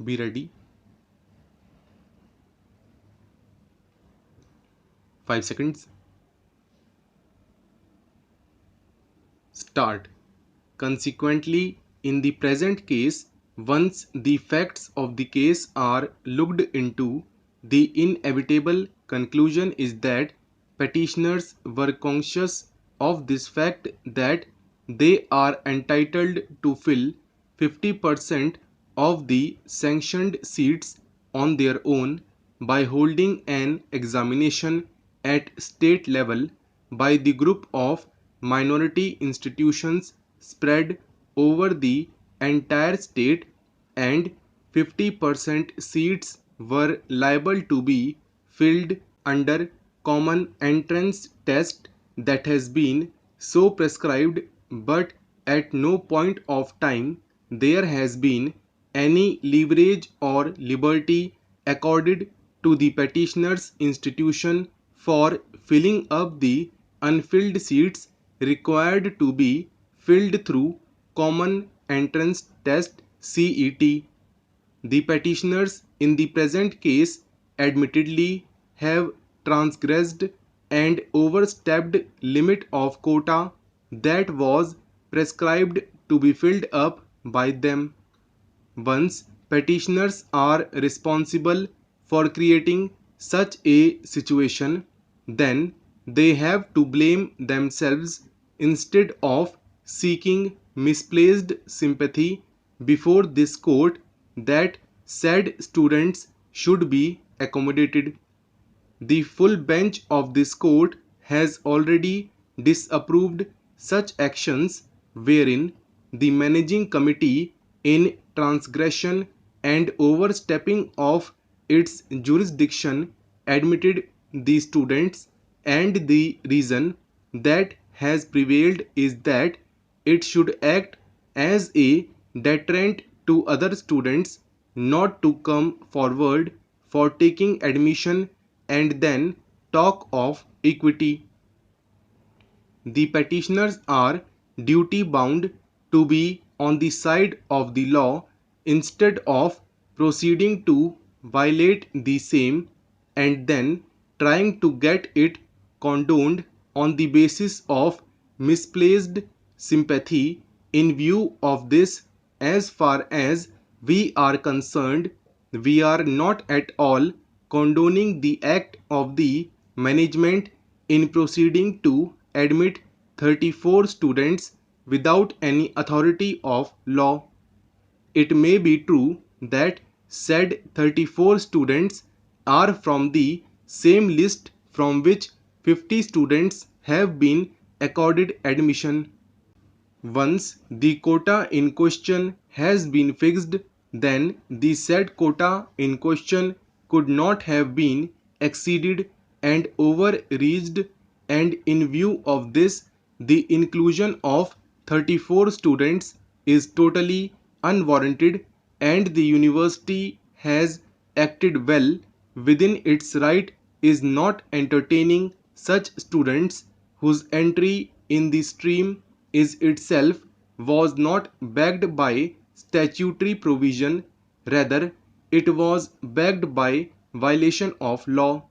Be ready. 5 seconds. Start. Consequently, in the present case, once the facts of the case are looked into, the inevitable conclusion is that petitioners were conscious of this fact that they are entitled to fill 50% of the sanctioned seats on their own by holding an examination at state level by the group of minority institutions spread over the entire state, and 50% seats were liable to be filled under common entrance test that has been so prescribed, but at no point of time there has been any leverage or liberty accorded to the petitioner's institution for filling up the unfilled seats required to be filled through common entrance test CET. The petitioners in the present case admittedly have transgressed and overstepped limit of quota that was prescribed to be filled up by them. Once petitioners are responsible for creating such a situation, then they have to blame themselves instead of seeking misplaced sympathy before this court that said students should be accommodated. The full bench of this court has already disapproved such actions wherein the managing committee, in transgression and overstepping of its jurisdiction, admitted the students, and the reason that has prevailed is that it should act as a deterrent to other students not to come forward for taking admission and then talk of equity. The petitioners are duty bound to be on the side of the law instead of proceeding to violate the same and then trying to get it condoned on the basis of misplaced sympathy. In view of this, as far as we are concerned, we are not at all condoning the act of the management in proceeding to admit 34 students without any authority of law. It may be true that said 34 students are from the same list from which 50 students have been accorded admission. Once the quota in question has been fixed, then the said quota in question could not have been exceeded and overreached, and in view of this, the inclusion of 34 students is totally unwarranted, and the university has acted well within its right is not entertaining such students whose entry in the stream is itself was not backed by statutory provision, rather it was backed by violation of law.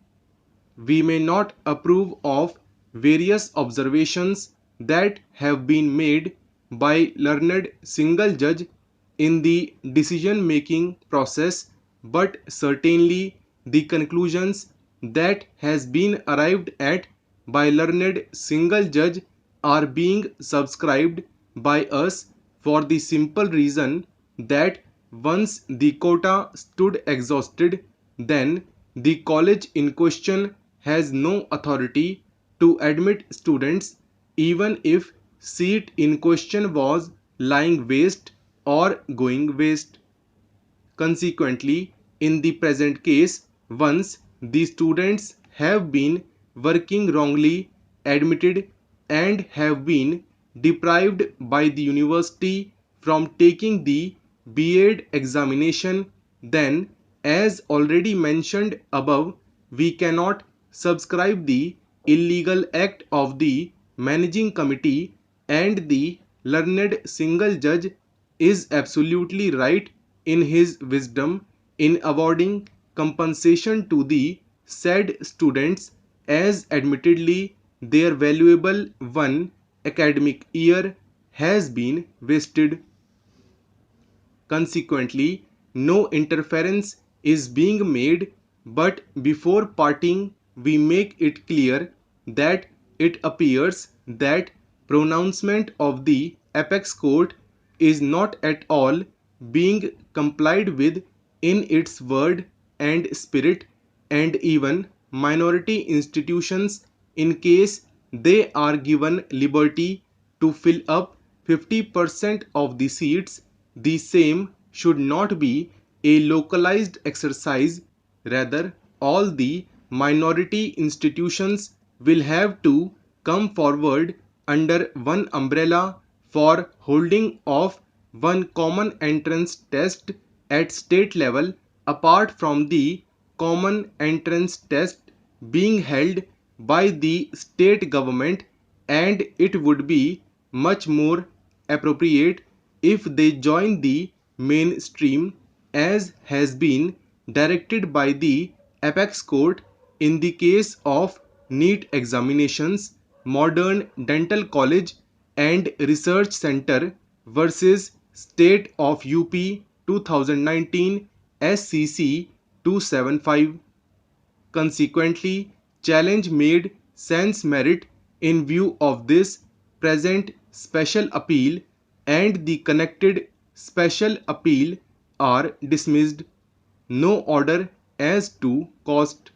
We may not approve of various observations that have been made by learned single judge in the decision making process, but certainly the conclusions that has been arrived at by learned single judge are being subscribed by us for the simple reason that once the quota stood exhausted, then the college in question has no authority to admit students even if seat in question was lying waste or going waste. Consequently, in the present case, once the students have been working wrongly admitted and have been deprived by the university from taking the B.Ed examination, then, as already mentioned above, we cannot subscribe the illegal act of the managing committee, and the learned single judge is absolutely right in his wisdom in awarding compensation to the said students, as admittedly their valuable one academic year has been wasted. Consequently, no interference is being made, but before parting, we make it clear that it appears that pronouncement of the apex court is not at all being complied with in its word and spirit, and even minority institutions, in case they are given liberty to fill up 50% of the seats, the same should not be a localized exercise. Rather, all the minority institutions will have to come forward under one umbrella for holding of one common entrance test at state level, apart from the common entrance test being held by the state government, and it would be much more appropriate if they join the mainstream, as has been directed by the apex court in the case of NEET examinations, Modern Dental College and Research Center versus State of UP 2019 SCC 275. Consequently, challenge made sans merit in view of this present special appeal, and the connected special appeal are dismissed. No order as to cost.